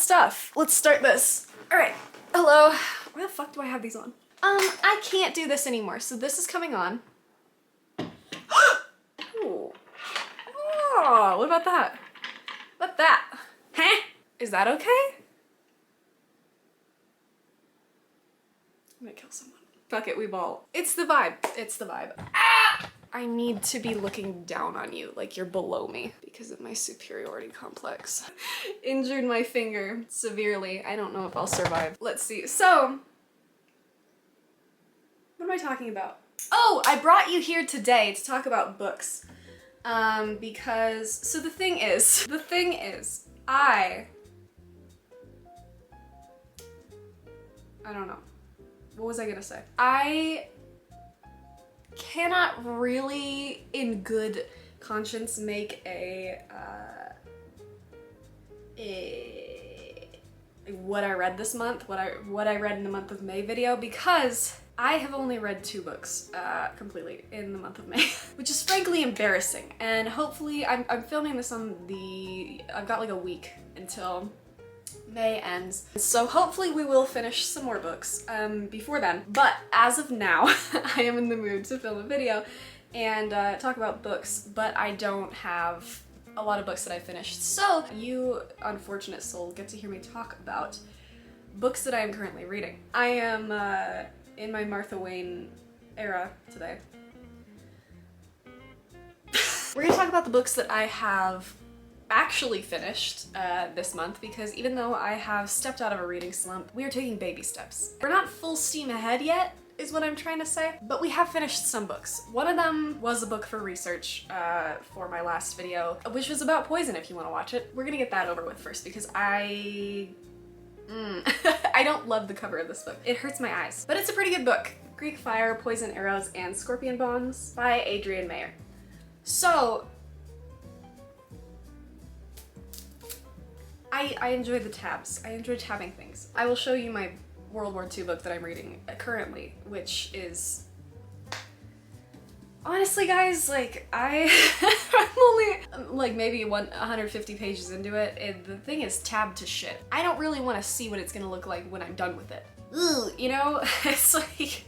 stuff. Let's start this. All right, hello. Why the fuck do I have these on? I can't do this anymore, so this is coming on. Ooh. Oh, what about that? What about that? Huh? Is that okay? I'm gonna kill someone. Fuck it, we ball. It's the vibe. It's the vibe. Ah! I need to be looking down on you like you're below me because of my superiority complex. Injured my finger severely. I don't know if I'll survive. Let's see. So, what am I talking about? Oh, I brought you here today to talk about books. Because, so the thing is, I don't know. What was I gonna say? I cannot really, in good conscience, make a what I read this month, what I read in the month of May video, because I have only read 2 books completely in the month of May, which is frankly embarrassing. And hopefully, I'm filming this on I've got like a week until May ends. So hopefully we will finish some more books before then. But as of now, I am in the mood to film a video and talk about books, but I don't have a lot of books that I finished. So you, unfortunate soul, get to hear me talk about books that I am currently reading. I am in my Martha Wayne era today. We're gonna talk about the books that I have actually finished this month, because even though I have stepped out of a reading slump, we are taking baby steps. We're not full steam ahead yet, is what I'm trying to say, but we have finished some books. One of them was a book for research for my last video, which was about poison, if you want to watch it. We're gonna get that over with first, because I don't love the cover of this book. It hurts my eyes, but it's a pretty good book. Greek Fire, Poison Arrows, and Scorpion Bombs by Adrienne Mayer. So, I enjoy the tabs. I enjoy tabbing things. I will show you my World War II book that I'm reading currently, which is... Honestly, guys, like, I'm only, like, maybe 150 pages into it, and the thing is tabbed to shit. I don't really want to see what it's gonna look like when I'm done with it. Ugh, you know? It's like,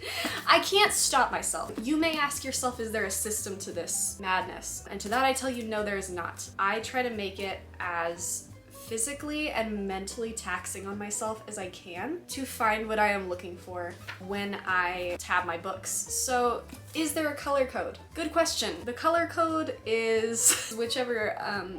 I can't stop myself. You may ask yourself, is there a system to this madness? And to that I tell you, no, there is not. I try to make it as physically and mentally taxing on myself as I can to find what I am looking for when I tab my books. So, is there a color code? Good question. The color code is whichever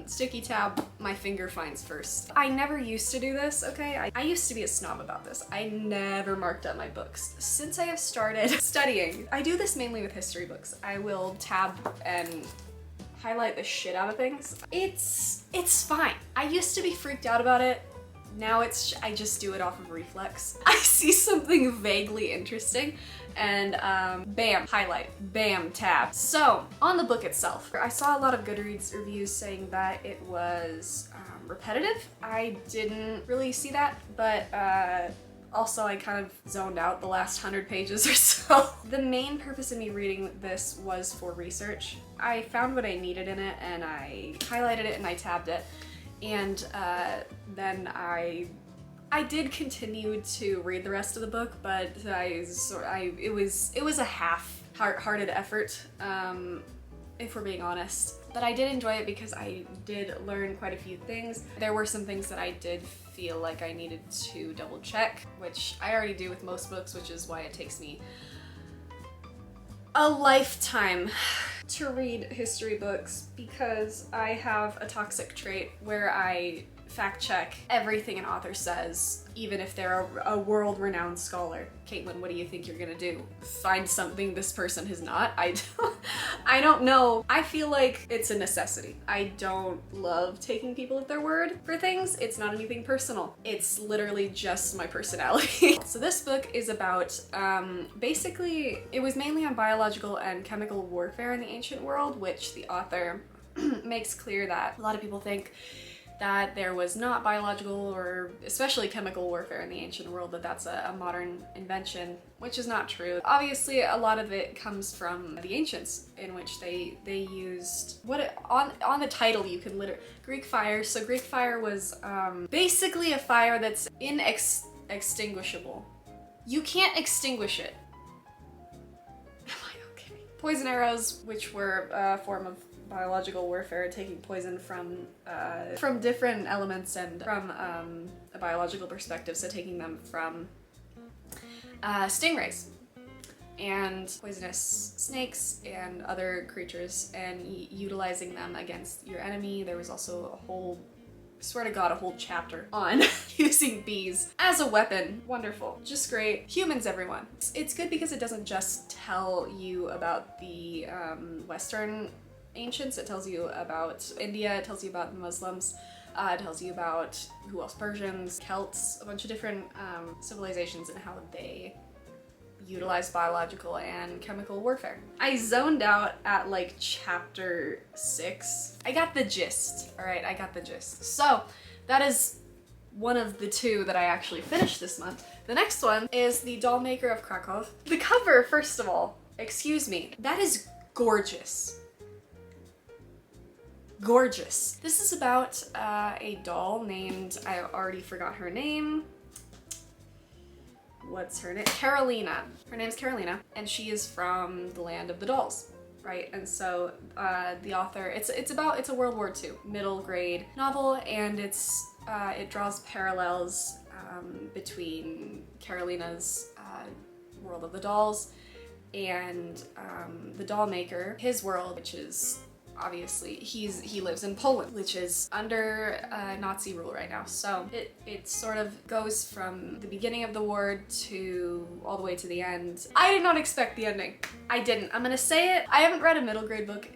sticky tab my finger finds first. I never used to do this, okay? I used to be a snob about this. I never marked up my books. Since I have started studying, I do this mainly with history books. I will tab and highlight the shit out of things. It's fine. I used to be freaked out about it. Now I just do it off of reflex. I see something vaguely interesting and bam, highlight, bam, tab. So on the book itself, I saw a lot of Goodreads reviews saying that it was repetitive. I didn't really see that, but also, I kind of zoned out the last 100 pages or so. The main purpose of me reading this was for research. I found what I needed in it, and I highlighted it and I tabbed it. And then I did continue to read the rest of the book, but it was a half-hearted effort, if we're being honest. But I did enjoy it because I did learn quite a few things. There were some things that I did feel like I needed to double check, which I already do with most books, which is why it takes me a lifetime to read history books, because I have a toxic trait where I fact check everything an author says, even if they're a world-renowned scholar. Caitlin, what do you think you're gonna do? Find something this person has not? I don't know. I feel like it's a necessity. I don't love taking people at their word for things. It's not anything personal. It's literally just my personality. So this book is about, basically, it was mainly on biological and chemical warfare in the ancient world, which the author makes clear that a lot of people think that there was not biological or especially chemical warfare in the ancient world, that that's a modern invention, which is not true. Obviously, a lot of it comes from the ancients, in which they used on the title you can literally Greek fire. So Greek fire was basically a fire that's inextinguishable. You can't extinguish it. Am I okay? Poison arrows, which were a form of biological warfare, taking poison from different elements and from a biological perspective, so taking them from stingrays and poisonous snakes and other creatures and utilizing them against your enemy. There was also a whole, I swear to God, a whole chapter on using bees as a weapon. Wonderful. Just great. Humans, everyone. It's good because it doesn't just tell you about the Western ancients. It tells you about India, it tells you about the Muslims, it tells you about, who else, Persians, Celts, a bunch of different civilizations and how they utilize biological and chemical warfare. I zoned out at like chapter 6. I got the gist, all right? I got the gist. So that is one of the 2 that I actually finished this month. The next one is The Doll Maker of Krakow. The cover, first of all, excuse me, that is gorgeous. Gorgeous. This is about a doll named, I already forgot her name. What's her name? Carolina. Her name's Carolina, and she is from the land of the dolls, right? And so the author, it's a World War II middle grade novel, and it draws parallels between Carolina's world of the dolls and the doll maker, his world, which is obviously he lives in Poland, which is under Nazi rule right now. So it sort of goes from the beginning of the war to all the way to the end. I did not expect the ending. I didn't. I'm gonna say it. I haven't read a middle grade book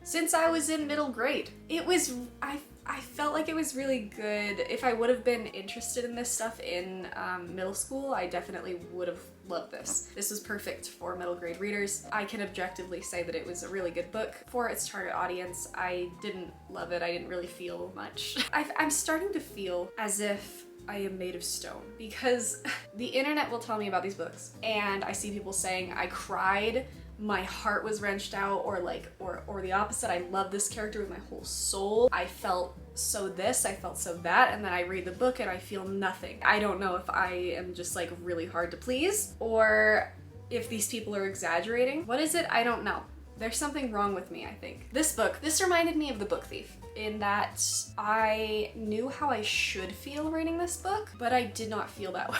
since I was in middle grade. It was, I felt like it was really good. If I would have been interested in this stuff in middle school, I definitely would have loved this. This was perfect for middle grade readers. I can objectively say that it was a really good book for its target audience. I didn't love it. I didn't really feel much. I'm starting to feel as if I am made of stone, because the internet will tell me about these books and I see people saying I cried, my heart was wrenched out, or the opposite, I love this character with my whole soul. I felt so this, I felt so that, and then I read the book and I feel nothing. I don't know if I am just like really hard to please or if these people are exaggerating. What is it? I don't know. There's something wrong with me, I think. This reminded me of The Book Thief, in that I knew how I should feel reading this book, but I did not feel that way.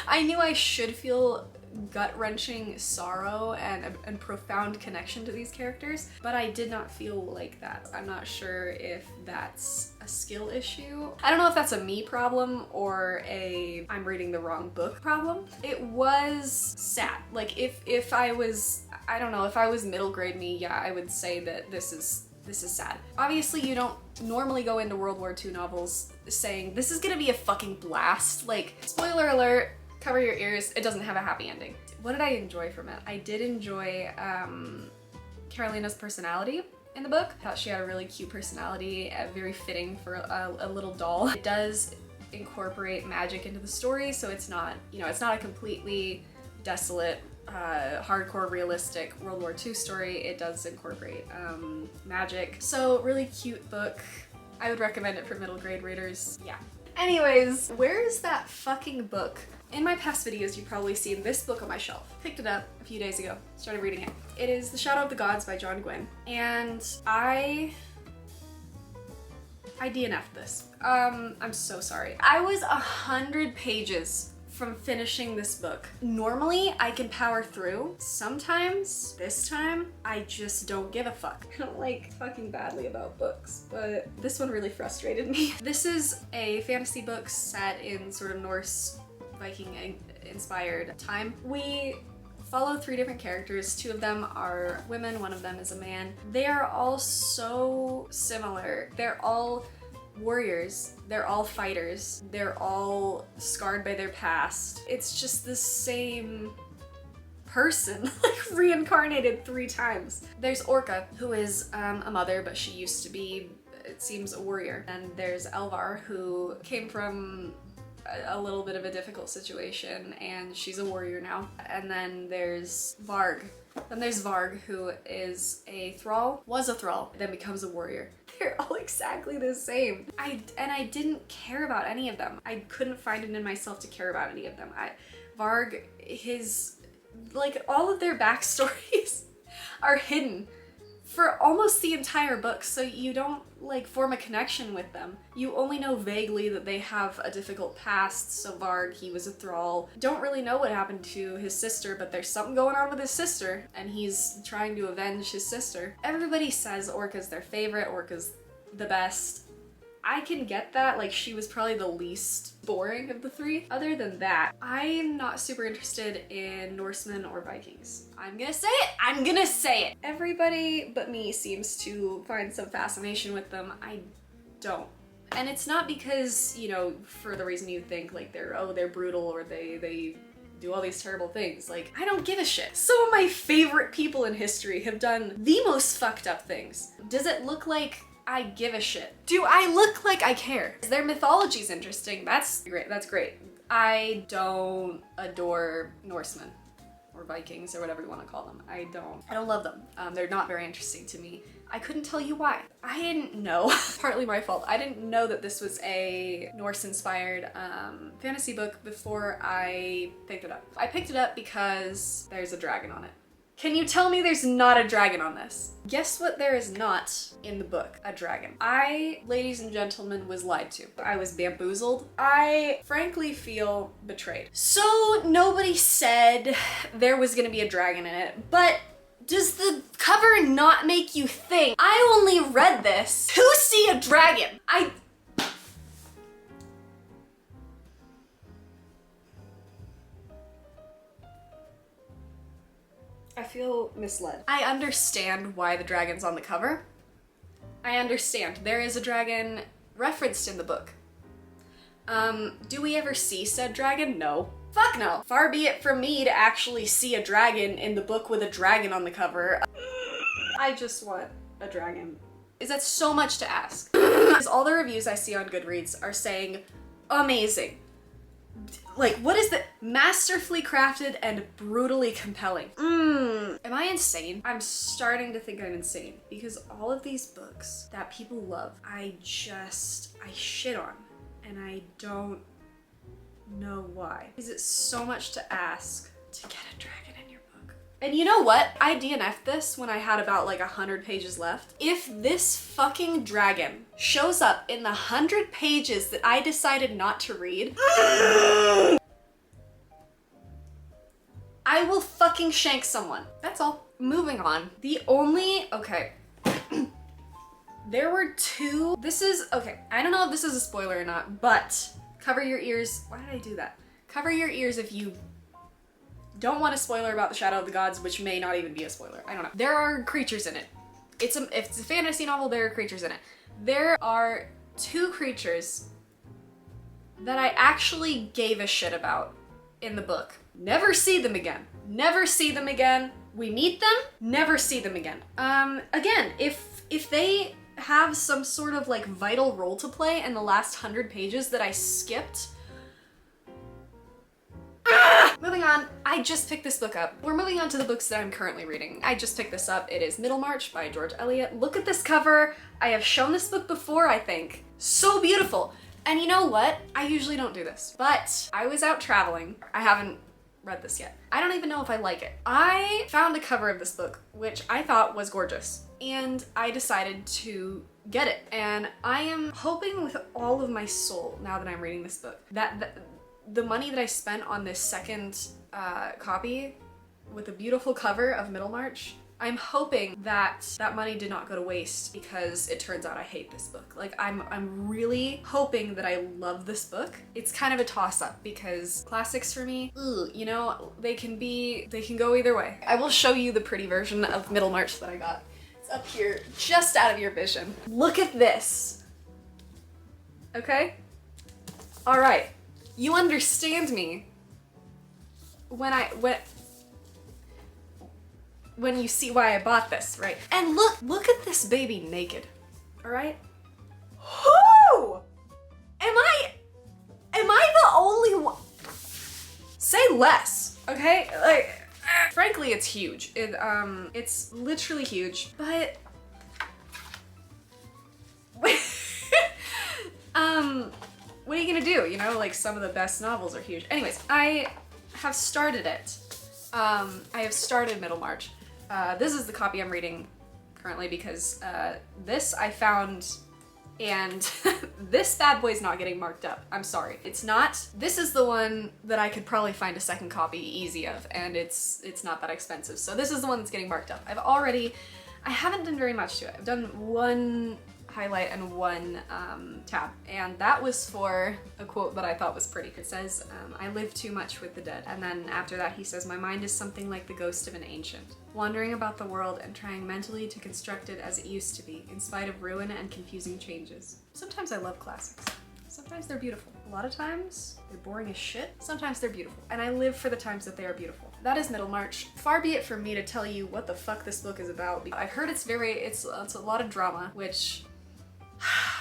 I knew I should feel gut-wrenching sorrow and profound connection to these characters, but I did not feel like that. I'm not sure if that's a skill issue. I don't know if that's a me problem or a I'm reading the wrong book problem. It was sad. Like if I was, I don't know, if I was middle grade me, yeah, I would say that this is sad. Obviously, you don't normally go into World War II novels saying this is gonna be a fucking blast. Like, spoiler alert, cover your ears, it doesn't have a happy ending. What did I enjoy from it? I did enjoy Carolina's personality in the book. I thought she had a really cute personality, very fitting for a little doll. It does incorporate magic into the story, so it's not, you know, it's not a completely desolate, hardcore realistic World War II story. It does incorporate magic. So really cute book. I would recommend it for middle grade readers. Yeah. Anyways, where is that fucking book? In my past videos, you've probably seen this book on my shelf. Picked it up a few days ago, started reading it. It is The Shadow of the Gods by John Gwynne, and I DNF'd this. I'm so sorry. I was 100 pages from finishing this book. Normally, I can power through. Sometimes, this time, I just don't give a fuck. I don't like talking badly about books, but this one really frustrated me. This is a fantasy book set in sort of Norse Viking inspired time. We follow 3 different characters. 2 of them are women, 1 of them is a man. They are all so similar. They're all warriors, they're all fighters, they're all scarred by their past. It's just the same person, like reincarnated 3 times. There's Orca, who is a mother, but she used to be it seems, a warrior. And there's Elvar, who came from a little bit of a difficult situation, and she's a warrior now. And then there's Varg. Then there's Varg, who is a thrall, was a thrall, then becomes a warrior. They're all exactly the same. I didn't care about any of them. I couldn't find it in myself to care about any of them. Varg, like, all of their backstories are hidden for almost the entire book, so you don't like form a connection with them. You only know vaguely that they have a difficult past. So Varg, he was a thrall. Don't really know what happened to his sister, but there's something going on with his sister, and he's trying to avenge his sister. Everybody says Orca's their favorite, Orca's the best. I can get that, like, she was probably the least boring of the three. Other than that, I'm not super interested in Norsemen or Vikings. I'm gonna say it! I'm gonna say it! Everybody but me seems to find some fascination with them. I don't. And it's not because, you know, for the reason you think, like, they're brutal, or they do all these terrible things. Like, I don't give a shit. Some of my favorite people in history have done the most fucked up things. Does it look like I give a shit? Do I look like I care? Their mythology's interesting. That's great. That's great. I don't adore Norsemen or Vikings or whatever you want to call them. I don't love them. They're not very interesting to me. I couldn't tell you why. I didn't know. Partly my fault. I didn't know that this was a Norse-inspired fantasy book before I picked it up. I picked it up because there's a dragon on it. Can you tell me there's not a dragon on this? Guess what there is not in the book? A dragon. I, ladies and gentlemen, was lied to. I was bamboozled. I frankly feel betrayed. So nobody said there was gonna be a dragon in it, but does the cover not make you think, I only read this to see a dragon? I feel misled. I understand why the dragon's on the cover. I understand. There is a dragon referenced in the book. Do we ever see said dragon? No. Fuck no. Far be it from me to actually see a dragon in the book with a dragon on the cover. I just want a dragon. Is that so much to ask? Because all the reviews I see on Goodreads are saying, amazing. Like, what is the masterfully crafted and brutally compelling? Am I insane? I'm starting to think I'm insane, because all of these books that people love, I shit on, and I don't know why. Is it so much to ask to get a dragon in your book? And you know what? I DNF'd this when I had about like 100 pages left. If this fucking dragon shows up in the 100 pages that I decided not to read, I will fucking shank someone. That's all. Moving on. Okay. There were two, okay, I don't know if this is a spoiler or not, but cover your ears. Why did I do that? Cover your ears if you don't want a spoiler about the Shadow of the Gods, which may not even be a spoiler. I don't know. There are creatures in it. If it's a fantasy novel, there are creatures in it. There are two creatures that I actually gave a shit about in the book. Never see them again. Never see them again. We meet them, never see them again. Again, if they have some sort of like vital role to play in the last 100 pages that I skipped. Moving on, I just picked this book up. We're moving on to the books that I'm currently reading. I just picked this up. It is Middlemarch by George Eliot. Look at this cover. I have shown this book before, I think. So beautiful. And you know what? I usually don't do this, but I was out traveling. I haven't read this yet. I don't even know if I like it. I found a cover of this book, which I thought was gorgeous, and I decided to get it. And I am hoping with all of my soul, now that I'm reading this book, that the money that I spent on this second copy with a beautiful cover of Middlemarch, I'm hoping that that money did not go to waste, because it turns out I hate this book. Like, I'm really hoping that I love this book. It's kind of a toss-up, because classics for me, you know, they can go either way. I will show you the pretty version of Middlemarch that I got. It's up here, just out of your vision. Look at this. Okay? All right. You understand me when you see why I bought this, right? And look at this baby naked, all right? Who? Am I the only one? Say less, okay? Like, frankly, it's huge. It's literally huge, but what are you gonna do? You know, like some of the best novels are huge. Anyways, I have started it. I have started Middlemarch. This is the copy I'm reading currently because this I found, and this bad boy's not getting marked up. I'm sorry, it's not. This is the one that I could probably find a second copy easy of, and it's not that expensive. So this is the one that's getting marked up. I haven't done very much to it. I've done one highlight and one tab, and that was for a quote that I thought was pretty. It says, I live too much with the dead. And then after that he says, my mind is something like the ghost of an ancient, wandering about the world and trying mentally to construct it as it used to be, in spite of ruin and confusing changes. Sometimes I love classics. Sometimes they're beautiful. A lot of times they're boring as shit. Sometimes they're beautiful, and I live for the times that they are beautiful. That is Middlemarch. Far be it from me to tell you what the fuck this book is about. I've heard it's a lot of drama, which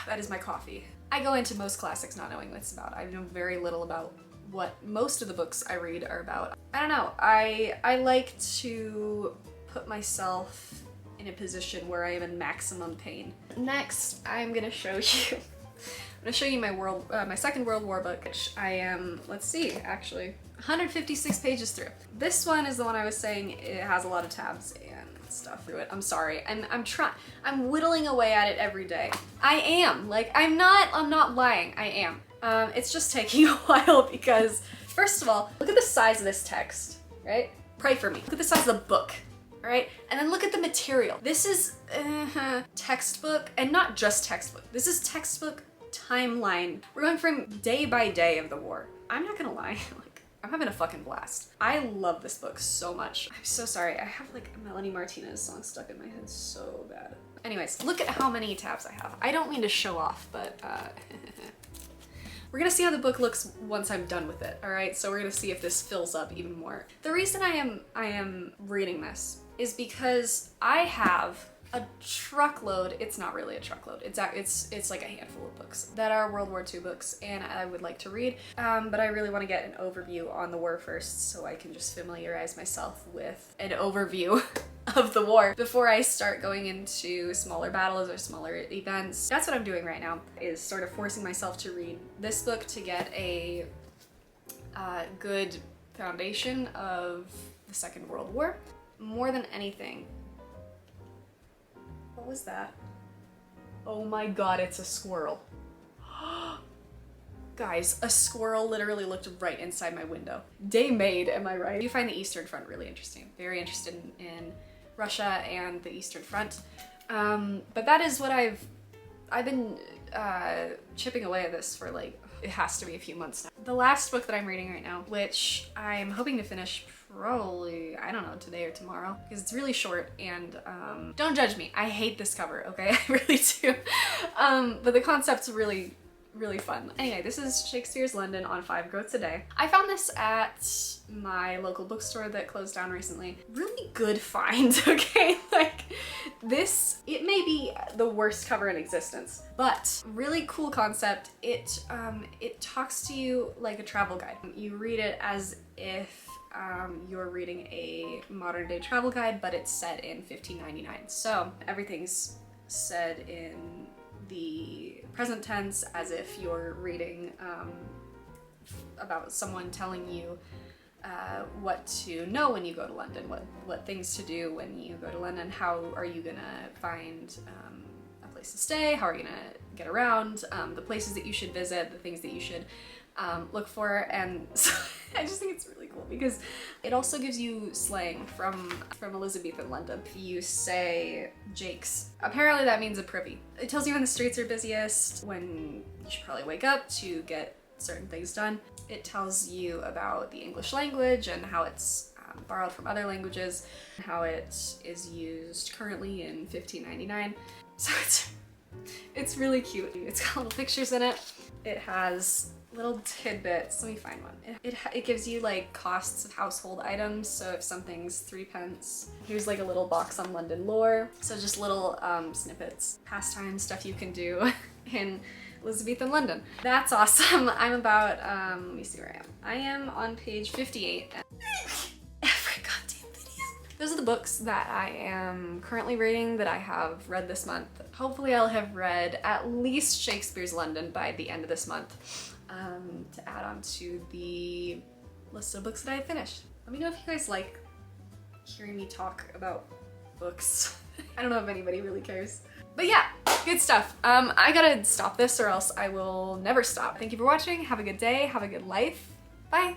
that is my coffee. I go into most classics not knowing what it's about. I know very little about what most of the books I read are about. I don't know. I like to put myself in a position where I am in maximum pain. Next, I'm gonna show you. I'm gonna show you my second World War book, which I am, let's see, actually, 156 pages through. This one is the one I was saying it has a lot of tabs and stuff through it. I'm sorry. I'm whittling away at it every day. I am. Like, I'm not lying. I am. It's just taking a while because, first of all, look at the size of this text, right? Pray for me. Look at the size of the book, all right? And then look at the material. This is textbook, and not just textbook. This is textbook timeline. We're going from day by day of the war. I'm not gonna lie. I'm having a fucking blast. I love this book so much. I'm so sorry. I have like a Melanie Martinez song stuck in my head so bad. Anyways, look at how many tabs I have. I don't mean to show off, but we're gonna see how the book looks once I'm done with it, all right? So we're gonna see if this fills up even more. The reason I am reading this is because I have a truckload. It's not really a truckload. It's like a handful of books that are World War II books, and I would like to read. But I really want to get an overview on the war first, so I can just familiarize myself with an overview of the war before I start going into smaller battles or smaller events. That's what I'm doing right now, is sort of forcing myself to read this book to get a good foundation of the Second World War. More than anything, what was that? Oh my god, it's a squirrel. Guys, a squirrel literally looked right inside my window. Day made, am I right? You find the Eastern Front really interesting. Very interested in Russia and the Eastern Front. But that is what I've been chipping away at this for, like, it has to be a few months now. The last book that I'm reading right now, which I'm hoping to finish probably, I don't know, today or tomorrow, because it's really short, and don't judge me, I hate this cover, okay? I really do. But the concept's really fun. Anyway, this is Shakespeare's London on 5 Groats a Day. I found this at my local bookstore that closed down recently. Really good find, okay? Like, this, it may be the worst cover in existence, but really cool concept. It talks to you like a travel guide. You read it as if you're reading a modern day travel guide, but it's set in 1599. So everything's said in the present tense, as if you're reading about someone telling you what to know when you go to London, what things to do when you go to London, how are you gonna find a place to stay, how are you gonna get around, the places that you should visit, the things that you should look for. And so I just think it's really cool because it also gives you slang from Elizabethan London. If you say Jakes, apparently that means a privy. It tells you when the streets are busiest, when you should probably wake up to get certain things done. It tells you about the English language and how it's borrowed from other languages, how it is used currently in 1599. So it's really cute. It's got little pictures in it. It has little tidbits. Let me find one. It gives you like costs of household items. So if something's 3 pence, here's like a little box on London lore. So just little snippets, pastime stuff you can do in Elizabethan London. That's awesome. I'm about, let me see where I am. I am on page 58. Every goddamn video. Those are the books that I am currently reading that I have read this month. Hopefully I'll have read at least Shakespeare's London by the end of this month to add on to the list of books that I have finished. Let me know if you guys like hearing me talk about books. I don't know if anybody really cares. But yeah, good stuff. I gotta stop this or else I will never stop. Thank you for watching. Have a good day. Have a good life. Bye.